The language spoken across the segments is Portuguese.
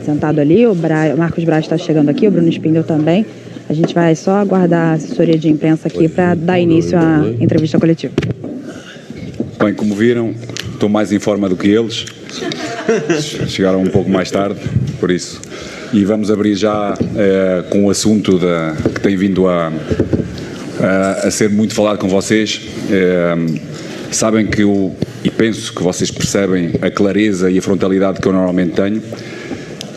sentado ali, o Marcos Braz está chegando aqui, o Bruno Spindel também. A gente vai só aguardar a assessoria de imprensa aqui para dar início à entrevista coletiva. Bem, como viram, estou mais em forma do que eles. Chegaram um pouco mais tarde, por isso. E vamos abrir já com o assunto que tem vindo a ser muito falado com vocês. Sabem que e penso que vocês percebem a clareza e a frontalidade que eu normalmente tenho.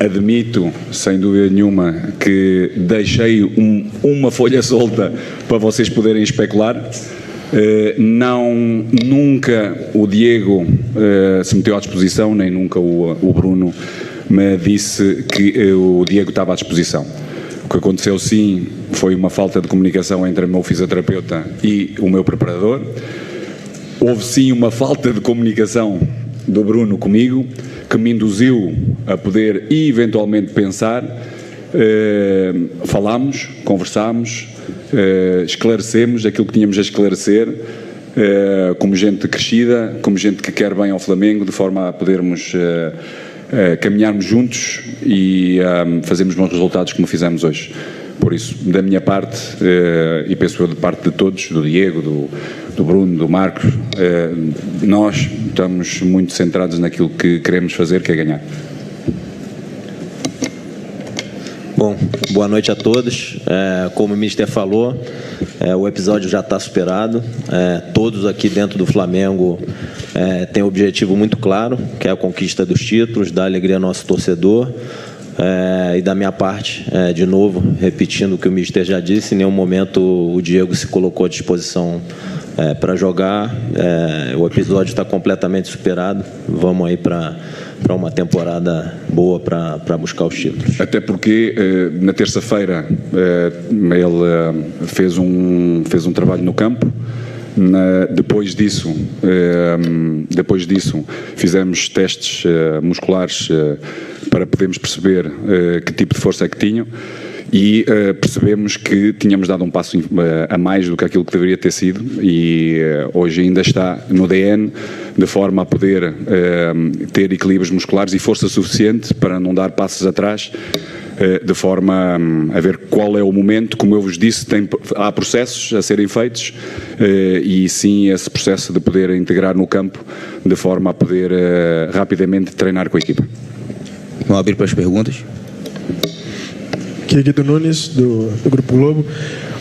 Admito, sem dúvida nenhuma, que deixei uma folha solta para vocês poderem especular. Nunca o Diego se meteu à disposição, nem nunca o Bruno me disse que o Diego estava à disposição. O que aconteceu, sim, foi uma falta de comunicação entre o meu fisioterapeuta e o meu preparador. Houve, sim, uma falta de comunicação do Bruno comigo, que me induziu a poder eventualmente pensar. Falámos, conversámos, esclarecemos aquilo que tínhamos a esclarecer, como gente crescida, como gente que quer bem ao Flamengo, de forma a podermos caminharmos juntos e fazermos bons resultados como fizemos hoje. Por isso, da minha parte, e penso eu de parte de todos, do Diego, do Bruno, do Marcos, nós estamos muito centrados naquilo que queremos fazer, que é ganhar. Bom, boa noite a todos. Como o Mister falou, o episódio já está superado. Todos aqui dentro do Flamengo têm um objetivo muito claro, que é a conquista dos títulos, dar alegria ao nosso torcedor. E da minha parte, de novo, repetindo o que o Mister já disse, em nenhum momento o Diego se colocou à disposição para jogar. O episódio está completamente superado. Vamos aí para uma temporada boa para buscar os títulos. Até porque na terça-feira ele fez um trabalho no campo. Depois disso fizemos testes musculares para podermos perceber que tipo de força é que tinham e percebemos que tínhamos dado um passo a mais do que aquilo que deveria ter sido e hoje ainda está no DN, de forma a poder ter equilíbrios musculares e força suficiente para não dar passos atrás, de forma a ver qual é o momento. Como eu vos disse, há processos a serem feitos e sim esse processo de poder integrar no campo, de forma a poder rapidamente treinar com a equipa. Vamos abrir para as perguntas. Aqui é Guido Nunes, do Grupo Globo.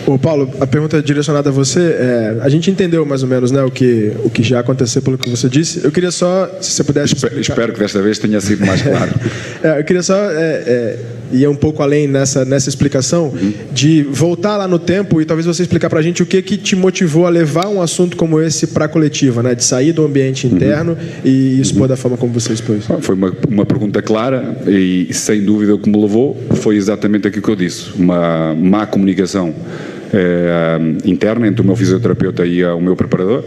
Ô Paulo, a pergunta é direcionada a você. A gente entendeu mais ou menos, né, o que já aconteceu pelo que você disse. Eu queria só, se você pudesse explicar... Espero que desta vez tenha sido mais claro. Eu queria só ir um pouco além nessa explicação, de voltar lá no tempo e talvez você explicar para a gente o que te motivou a levar um assunto como esse para a coletiva, né, de sair do ambiente interno e expor da forma como você expôs. Foi uma pergunta clara e, sem dúvida, o que me levou foi exatamente aquilo que eu disse. Uma má comunicação interna entre o meu fisioterapeuta e o meu preparador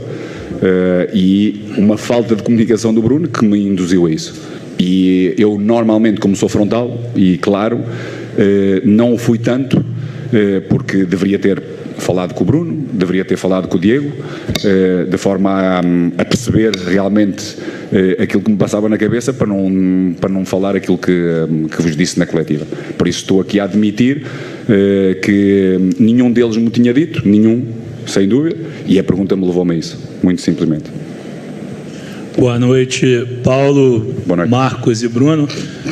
e uma falta de comunicação do Bruno que me induziu a isso. E eu normalmente, como sou frontal e claro, não o fui tanto porque deveria ter falado com o Bruno, deveria ter falado com o Diego, de forma a perceber realmente aquilo que me passava na cabeça para não falar aquilo que vos disse na coletiva. Por isso estou aqui a admitir que nenhum deles me tinha dito, nenhum, sem dúvida, e a pergunta me levou-me a isso, muito simplesmente. Boa noite, Paulo, Boa noite. Marcos e Bruno.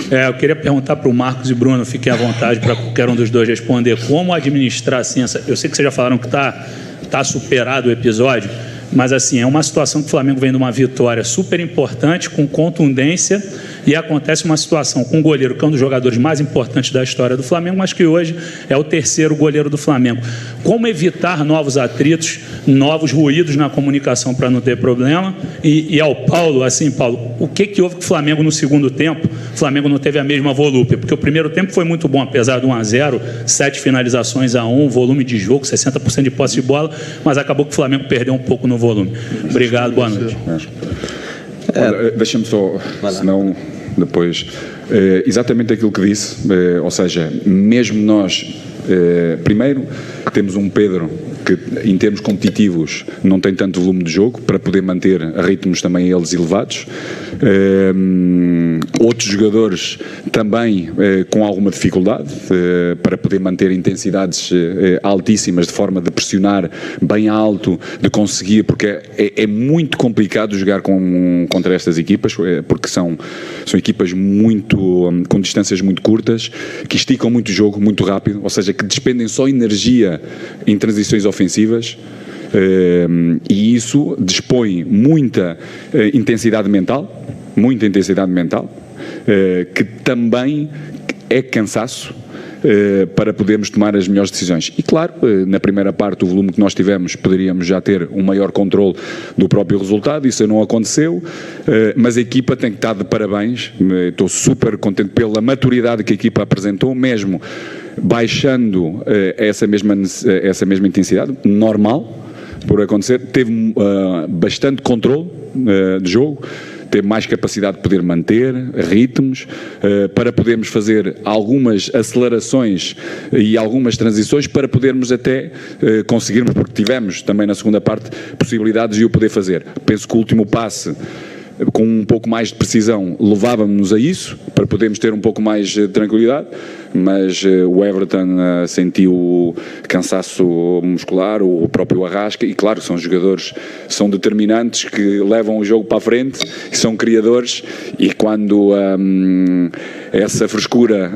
Eu queria perguntar para o Marcos e Bruno, fiquem à vontade para qualquer um dos dois responder, como administrar assim, eu sei que vocês já falaram que está superado o episódio, mas assim, é uma situação que o Flamengo vem de uma vitória super importante, com contundência, e acontece uma situação com o goleiro, que é um dos jogadores mais importantes da história do Flamengo, mas que hoje é o terceiro goleiro do Flamengo. Como evitar novos atritos, novos ruídos na comunicação para não ter problema? E ao Paulo, assim, Paulo, o que houve com o Flamengo no segundo tempo? O Flamengo não teve a mesma volúpia, porque o primeiro tempo foi muito bom, apesar de 1-0, 7 finalizações a 1, volume de jogo, 60% de posse de bola, mas acabou que o Flamengo perdeu um pouco no volume. Obrigado, boa noite. Deixa-me só, senão depois, exatamente aquilo que disse, ou seja, mesmo nós, primeiro, temos um Pedro que, em termos competitivos, não tem tanto volume de jogo para poder manter ritmos também eles elevados. Outros jogadores também com alguma dificuldade para poder manter intensidades altíssimas, de forma de pressionar bem alto, de conseguir, porque é muito complicado jogar contra estas equipas, porque são equipas com distâncias muito curtas, que esticam muito o jogo, muito rápido, ou seja, que despendem só energia em transições ofensivas, e isso dispõe muita intensidade mental, que também é cansaço para podermos tomar as melhores decisões. E claro, na primeira parte, o volume que nós tivemos, poderíamos já ter um maior controle do próprio resultado, isso não aconteceu, mas a equipa tem que estar de parabéns, estou super contente pela maturidade que a equipa apresentou, mesmo baixando essa mesma intensidade, normal, por acontecer, teve bastante controle de jogo, ter mais capacidade de poder manter ritmos, para podermos fazer algumas acelerações e algumas transições para podermos até conseguirmos, porque tivemos também na segunda parte possibilidades de o poder fazer. Penso que o último passe, com um pouco mais de precisão, levava-nos a isso, para podermos ter um pouco mais de tranquilidade, mas o Everton sentiu cansaço muscular, o próprio Arrasca, e claro, são jogadores, são determinantes, que levam o jogo para a frente, são criadores, e quando essa frescura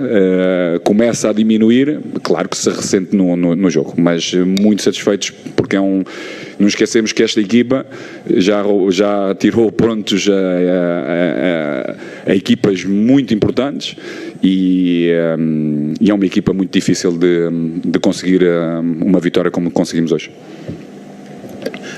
começa a diminuir, claro que se ressente no jogo, mas muito satisfeitos, porque não esquecemos que esta equipa já tirou pontos a equipas muito importantes, e é uma equipa muito difícil de conseguir uma vitória como conseguimos hoje.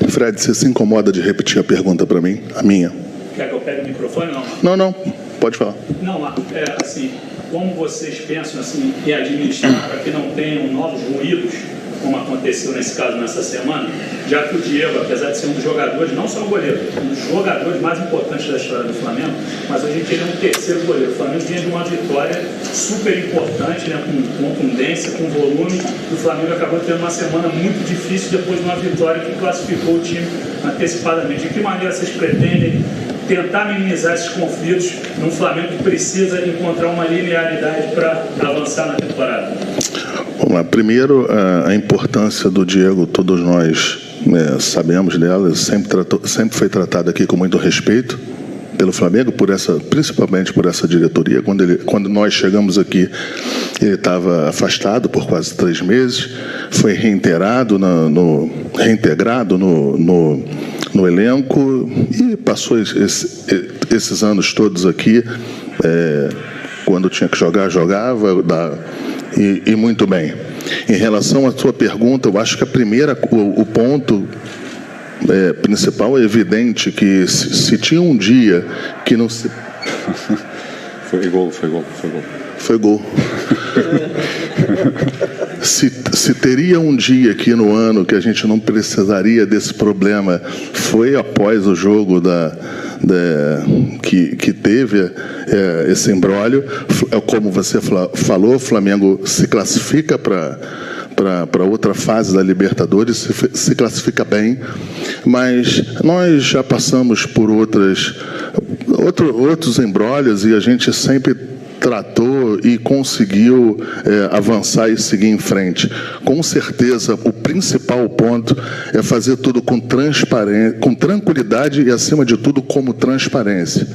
Fred, você se incomoda de repetir a pergunta para mim? A minha. Quer que eu pegue o microfone? Não, pode falar. Não, Marcos, assim, como vocês pensam assim, em administrar para que não tenham novos ruídos, como aconteceu nesse caso nessa semana, já que o Diego, apesar de ser um dos jogadores, não só o goleiro, um dos jogadores mais importantes da história do Flamengo, mas a gente ele é um terceiro goleiro. O Flamengo vinha de uma vitória super importante, né, com contundência, com volume. O Flamengo acabou tendo uma semana muito difícil depois de uma vitória que classificou o time antecipadamente. De que maneira vocês pretendem tentar minimizar esses conflitos num Flamengo que precisa encontrar uma linearidade para avançar na temporada? Vamos lá. Primeiro, a importância do Diego, todos nós sabemos dela, sempre foi tratado aqui com muito respeito pelo Flamengo, principalmente por essa diretoria. Quando nós chegamos aqui, ele estava afastado por quase 3 meses, foi reintegrado no elenco e passou esses anos todos aqui. Quando tinha que jogar, jogava, e muito bem. Em relação à sua pergunta, eu acho que o ponto principal é evidente que se tinha um dia que não se... Foi gol. Foi gol. Se teria um dia aqui no ano que a gente não precisaria desse problema, foi após o jogo que teve esse imbróglio. Como você falou, o Flamengo se classifica para outra fase da Libertadores, se classifica bem, mas nós já passamos por outros embróglios e a gente sempre tratou e conseguiu avançar e seguir em frente. Com certeza, o principal ponto é fazer tudo com transparência, com tranquilidade e, acima de tudo, como transparência.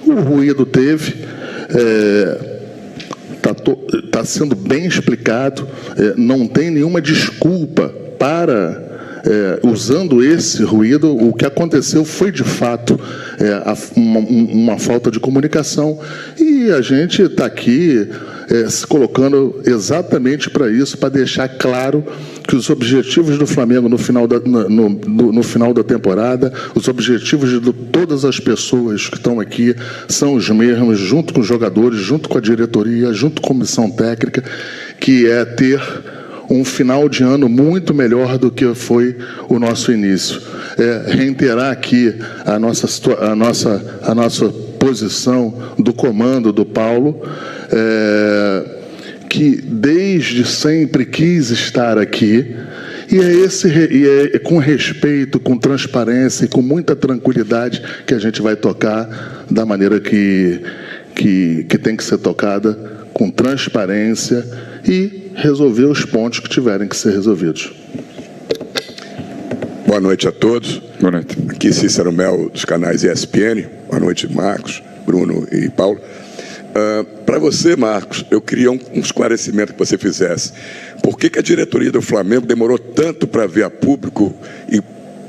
O ruído teve, está sendo bem explicado, não tem nenhuma desculpa para... usando esse ruído, o que aconteceu foi de fato uma falta de comunicação, e a gente está aqui se colocando exatamente para isso, para deixar claro que os objetivos do Flamengo no final da temporada, os objetivos de todas as pessoas que estão aqui são os mesmos, junto com os jogadores, junto com a diretoria, junto com a comissão técnica, que é ter um final de ano muito melhor do que foi o nosso início. Reiterar aqui a nossa posição do comando do Paulo, que desde sempre quis estar aqui, e é com respeito, com transparência e com muita tranquilidade que a gente vai tocar da maneira que tem que ser tocada, com transparência, e resolver os pontos que tiverem que ser resolvidos. Boa noite a todos. Boa noite. Aqui Cícero Mel, dos canais ESPN. Boa noite, Marcos, Bruno e Paulo. Para você, Marcos, eu queria um esclarecimento que você fizesse. Por que a diretoria do Flamengo demorou tanto para vir a público e,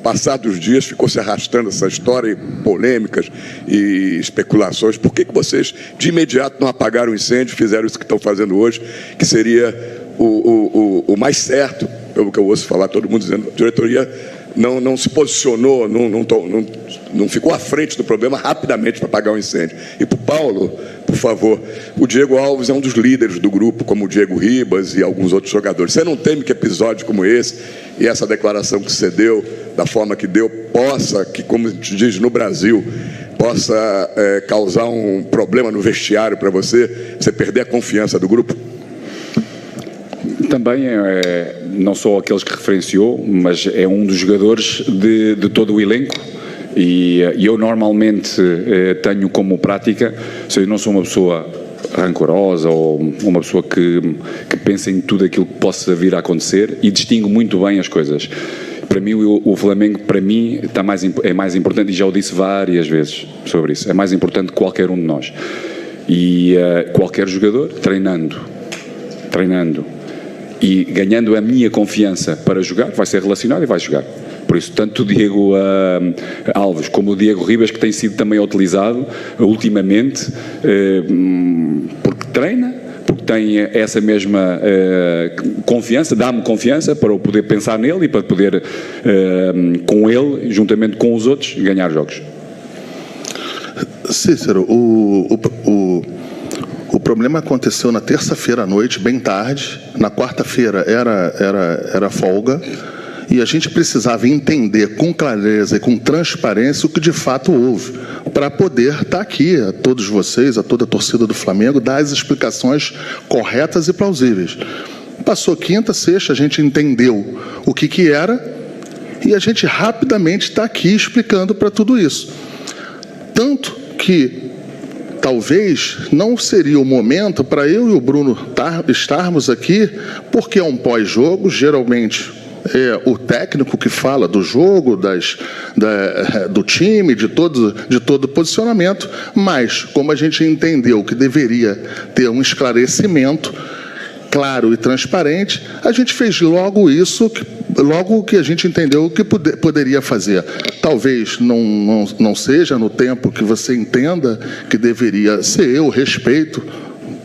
passados os dias, ficou se arrastando essa história, e polêmicas e especulações? Por que vocês, de imediato, não apagaram o incêndio, fizeram isso que estão fazendo hoje, que seria o mais certo, pelo que eu ouço falar, todo mundo dizendo, a diretoria não se posicionou, não ficou à frente do problema rapidamente para apagar o incêndio. E para o Paulo, por favor, o Diego Alves é um dos líderes do grupo, como o Diego Ribas e alguns outros jogadores. Você não teme que episódio como esse e essa declaração que você deu, da forma que deu, possa, que como a gente diz no Brasil, possa causar um problema no vestiário para você perder a confiança do grupo? Também não só aqueles que referenciou, mas é um dos jogadores de todo o elenco, e eu normalmente tenho como prática, se eu não sou uma pessoa rancorosa ou uma pessoa que pensa em tudo aquilo que possa vir a acontecer, e distingo muito bem as coisas. Para mim, o Flamengo, para mim, é mais importante, e já o disse várias vezes sobre isso, é mais importante que qualquer um de nós. E qualquer jogador, treinando e ganhando a minha confiança para jogar, vai ser relacionado e vai jogar. Por isso, tanto o Diego Alves como o Diego Ribas, que tem sido também utilizado ultimamente, porque treina, porque tem essa mesma confiança, dá-me confiança para eu poder pensar nele e para poder, com ele, juntamente com os outros, ganhar jogos. Cícero, o problema aconteceu na terça-feira à noite, bem tarde. Na quarta-feira era folga. E a gente precisava entender com clareza e com transparência o que de fato houve, para poder estar aqui, a todos vocês, a toda a torcida do Flamengo, dar as explicações corretas e plausíveis. Passou quinta, sexta, a gente entendeu o que era, e a gente rapidamente está aqui explicando para tudo isso. Tanto que talvez não seria o momento para eu e o Bruno estarmos aqui, porque é um pós-jogo, geralmente é o técnico que fala do jogo, do time, de todo o posicionamento, mas como a gente entendeu que deveria ter um esclarecimento claro e transparente, a gente fez logo isso, logo que a gente entendeu que poderia fazer. Talvez não seja no tempo que você entenda que deveria ser. Eu respeito,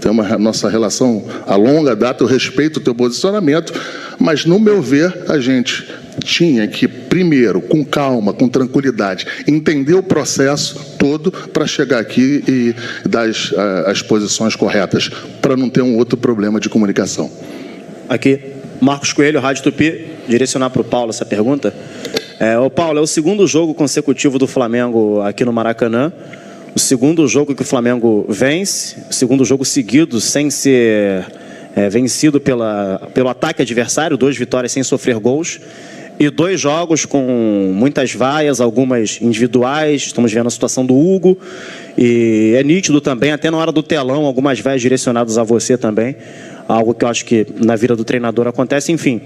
temos a nossa relação a longa data, eu respeito o teu posicionamento, mas, no meu ver, a gente tinha que, primeiro, com calma, com tranquilidade, entender o processo todo para chegar aqui e dar as posições corretas, para não ter um outro problema de comunicação. Aqui, Marcos Coelho, Rádio Tupi, direcionar para o Paulo essa pergunta. Paulo, é o segundo jogo consecutivo do Flamengo aqui no Maracanã, o segundo jogo que o Flamengo vence, o segundo jogo seguido sem ser vencido pelo ataque adversário, 2 vitórias sem sofrer gols, e 2 jogos com muitas vaias, algumas individuais. Estamos vendo a situação do Hugo, e é nítido também, até na hora do telão, algumas vaias direcionadas a você também, algo que eu acho que na vida do treinador acontece. Enfim,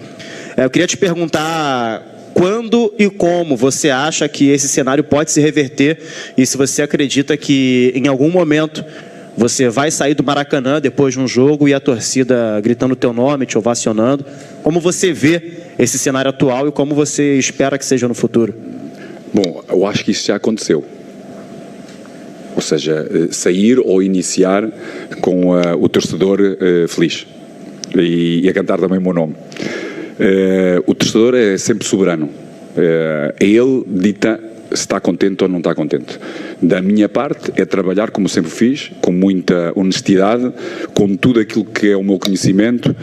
eu queria te perguntar quando e como você acha que esse cenário pode se reverter, e se você acredita que em algum momento você vai sair do Maracanã depois de um jogo e a torcida gritando o teu nome, te ovacionando. Como você vê esse cenário atual e como você espera que seja no futuro? Bom, eu acho que isso já aconteceu. Ou seja, sair ou iniciar com o torcedor feliz. E a cantar também o meu nome. O torcedor é sempre soberano. Ele dita se está contente ou não está contente. Da minha parte é trabalhar como sempre fiz, com muita honestidade, com tudo aquilo que é o meu conhecimento,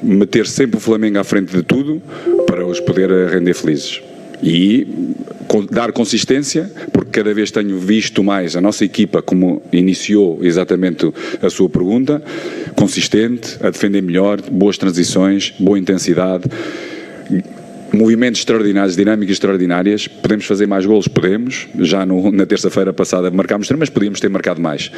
meter sempre o Flamengo à frente de tudo para os poder render felizes. E dar consistência, porque cada vez tenho visto mais a nossa equipa, como iniciou exatamente a sua pergunta, consistente, a defender melhor, boas transições, boa intensidade, movimentos extraordinários, dinâmicas extraordinárias. Podemos fazer mais golos? Podemos. Já na terça-feira passada marcámos 3, mas podíamos ter marcado mais.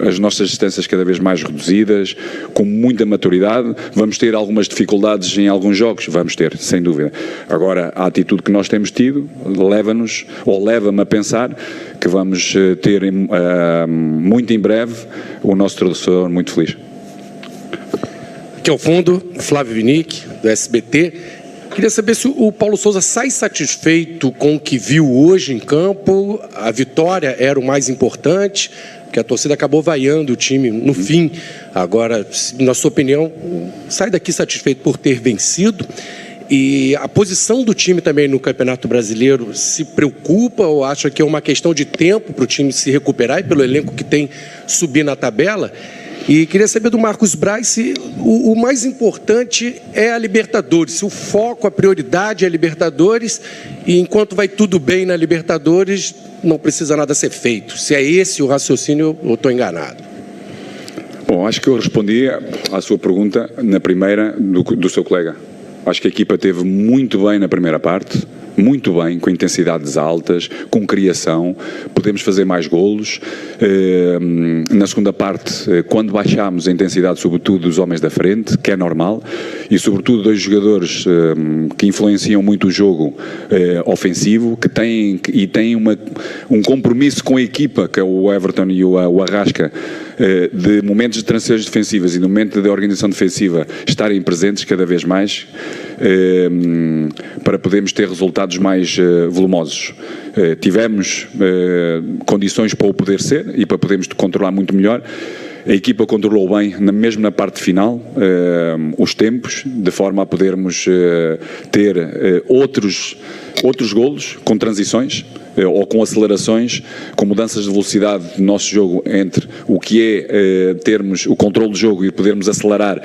As nossas distâncias cada vez mais reduzidas, com muita maturidade. Vamos ter algumas dificuldades em alguns jogos? Vamos ter, sem dúvida. Agora, a atitude que nós temos tido leva-nos, ou leva-me a pensar, que vamos ter muito em breve o nosso torcedor muito feliz. Aqui ao fundo, Flávio Vinick, do SBT. Queria saber se o Paulo Souza sai satisfeito com o que viu hoje em campo. A vitória era o mais importante, porque a torcida acabou vaiando o time no fim. Agora, na sua opinião, sai daqui satisfeito por ter vencido? E a posição do time também no Campeonato Brasileiro se preocupa ou acha que é uma questão de tempo para o time se recuperar e pelo elenco que tem subir na tabela? E queria saber do Marcos Braz se o mais importante é a Libertadores, se o foco, a prioridade é a Libertadores, e enquanto vai tudo bem na Libertadores, não precisa nada ser feito. Se é esse o raciocínio, eu estou enganado. Bom, acho que eu respondi à sua pergunta na primeira do seu colega. Acho que a equipa esteve muito bem na primeira parte, muito bem, com intensidades altas, com criação, podemos fazer mais golos. Na segunda parte, quando baixámos a intensidade, sobretudo dos homens da frente, que é normal, e sobretudo dois jogadores que influenciam muito o jogo ofensivo, que têm um compromisso com a equipa, que é o Everton e o Arrasca, de momentos de transições defensivas e no momento de organização defensiva estarem presentes cada vez mais, para podermos ter resultados mais volumosos. Tivemos condições para o poder ser e para podermos controlar muito melhor. A equipa controlou bem, mesmo na parte final, os tempos, de forma a podermos ter outros golos com transições ou com acelerações, com mudanças de velocidade do nosso jogo entre o que é termos o controle do jogo e podermos acelerar,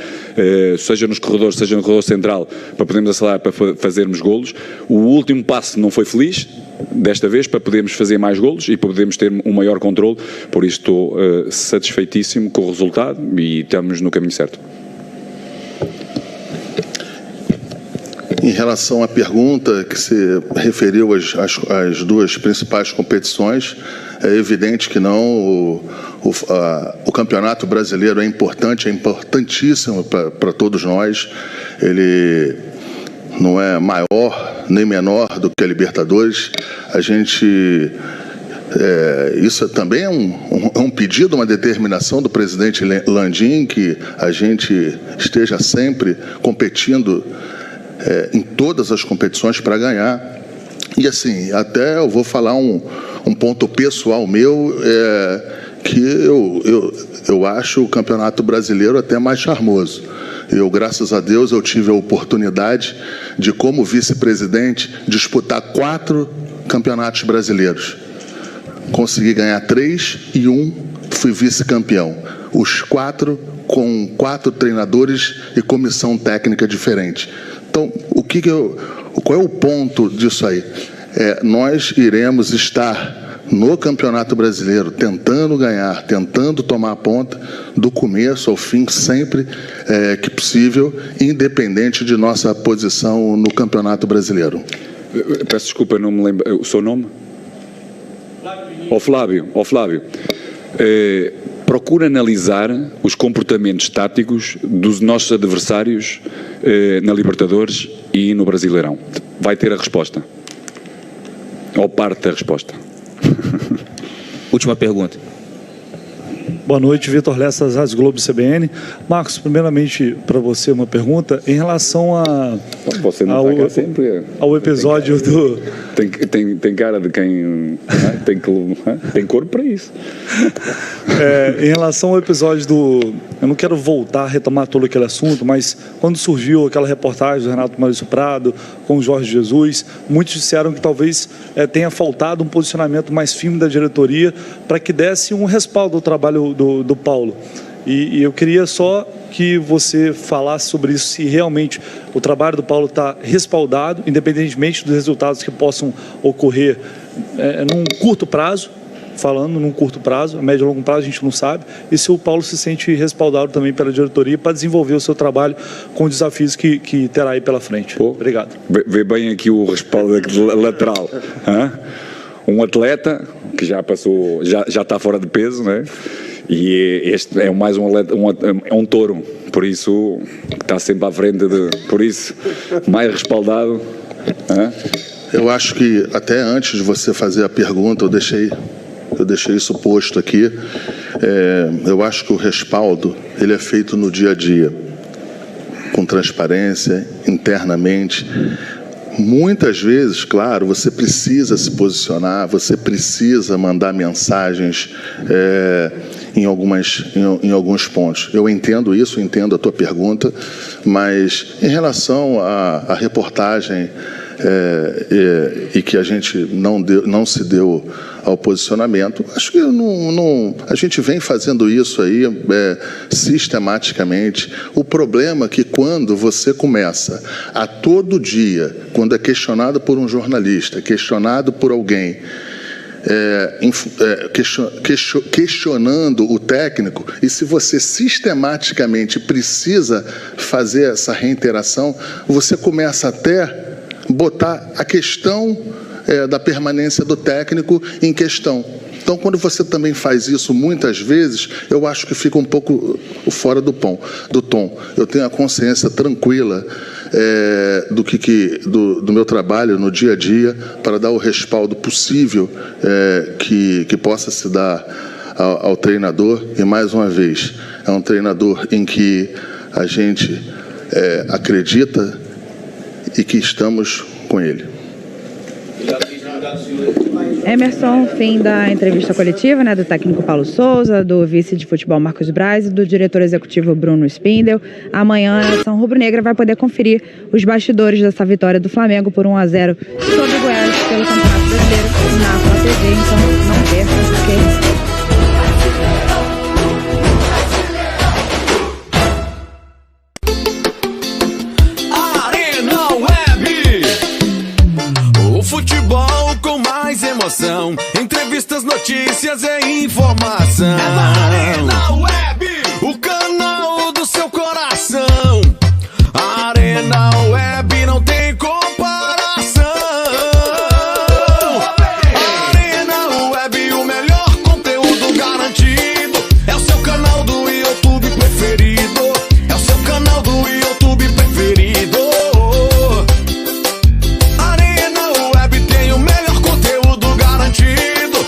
seja nos corredores, seja no corredor central, para podermos acelerar para fazermos golos. O último passo não foi feliz, desta vez, para podermos fazer mais golos e para podermos ter um maior controle. Por isso estou satisfeitíssimo com o resultado e estamos no caminho certo. Em relação à pergunta que se referiu às duas principais competições, é evidente que não. O Campeonato Brasileiro é importante, é importantíssimo para todos nós. Ele não é maior nem menor do que a Libertadores. A gente... isso também é um pedido, uma determinação do presidente Landim, que a gente esteja sempre competindo em todas as competições para ganhar. E assim, até eu vou falar um ponto pessoal meu, que eu acho o Campeonato Brasileiro até mais charmoso. Graças a Deus, eu tive a oportunidade de, como vice-presidente, disputar 4 campeonatos brasileiros. Consegui ganhar 3 e 1 fui vice-campeão. Os 4 com 4 treinadores e comissão técnica diferente. Então, qual é o ponto disso aí? Nós iremos estar no Campeonato Brasileiro tentando ganhar, tentando tomar a ponta do começo ao fim, sempre que possível, independente de nossa posição no Campeonato Brasileiro. Peço desculpa, não me lembro. O seu nome? Flávio. Procura analisar os comportamentos táticos dos nossos adversários na Libertadores e no Brasileirão. Vai ter a resposta. Ou parte da resposta. Última pergunta. Boa noite, Vitor Lessa, Rádio Globo CBN. Marcos, primeiramente para você uma pergunta em relação você não tá sempre ao episódio do... Tem cara de quem tem corpo para isso. Em relação ao episódio do... Eu não quero voltar a retomar todo aquele assunto, mas quando surgiu aquela reportagem do Renato Maurício Prado com o Jorge Jesus, muitos disseram que talvez tenha faltado um posicionamento mais firme da diretoria para que desse um respaldo ao trabalho do Paulo. E eu queria só que você falasse sobre isso, se realmente o trabalho do Paulo está respaldado, independentemente dos resultados que possam ocorrer num curto prazo, falando num curto prazo, a médio e longo prazo a gente não sabe, e se o Paulo se sente respaldado também pela diretoria para desenvolver o seu trabalho com os desafios que terá aí pela frente. Obrigado. Vê bem aqui o respaldo lateral. Um atleta que já passou, já está fora de peso, né? E este é mais um atleta, é um touro, por isso está sempre à frente, por isso mais respaldado. Eu acho que até antes de você fazer a pergunta, eu deixei isso posto aqui. Eu acho que o respaldo ele é feito no dia a dia, com transparência, internamente. Muitas vezes, claro, você precisa se posicionar, você precisa mandar mensagens em alguns pontos. Eu entendo isso, entendo a tua pergunta, mas em relação à reportagem e que a gente não se deu ao posicionamento, acho que a gente vem fazendo isso aí sistematicamente. O problema é que quando você começa a todo dia, quando é questionado por um jornalista, questionado por alguém, questionando o técnico, e se você sistematicamente precisa fazer essa reiteração, você começa até botar a questão da permanência do técnico em questão. Então, quando você também faz isso muitas vezes, eu acho que fica um pouco fora do tom. Eu tenho a consciência tranquila do meu trabalho no dia a dia para dar o respaldo possível que possa se dar ao treinador. E, mais uma vez, é um treinador em que a gente acredita e que estamos com ele. Emerson, fim da entrevista coletiva, né, do técnico Paulo Souza, do vice de futebol Marcos Braz e do diretor executivo Bruno Spindel. Amanhã a nação rubro-negra vai poder conferir os bastidores dessa vitória do Flamengo por 1-0 sobre o Goiás pelo Campeonato Brasileiro na Flá TV, então não perca, porque futebol com mais emoção, entrevistas, notícias e informação. É da Arena Web, o canal do seu coração. A Arena Web não tem comparação. A Arena Web, o melhor conteúdo garantido. É o seu canal do YouTube preferido. É o seu canal do YouTube preferido.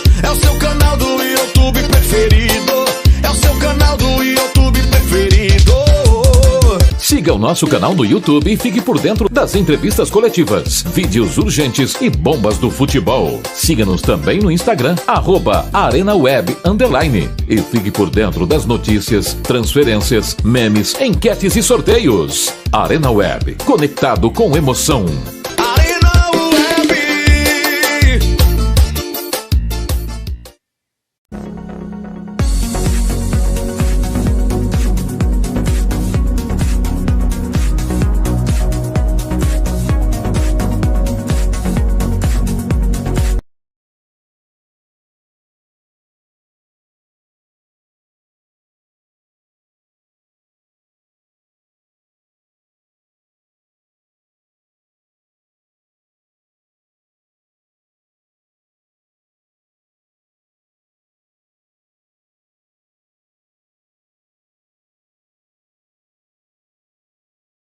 É o seu canal do YouTube preferido. É o seu canal do YouTube preferido. Siga o nosso canal no YouTube e fique por dentro das entrevistas coletivas, vídeos urgentes e bombas do futebol. Siga-nos também no Instagram, @ArenaWeb_. E fique por dentro das notícias, transferências, memes, enquetes e sorteios. Arena Web, conectado com emoção.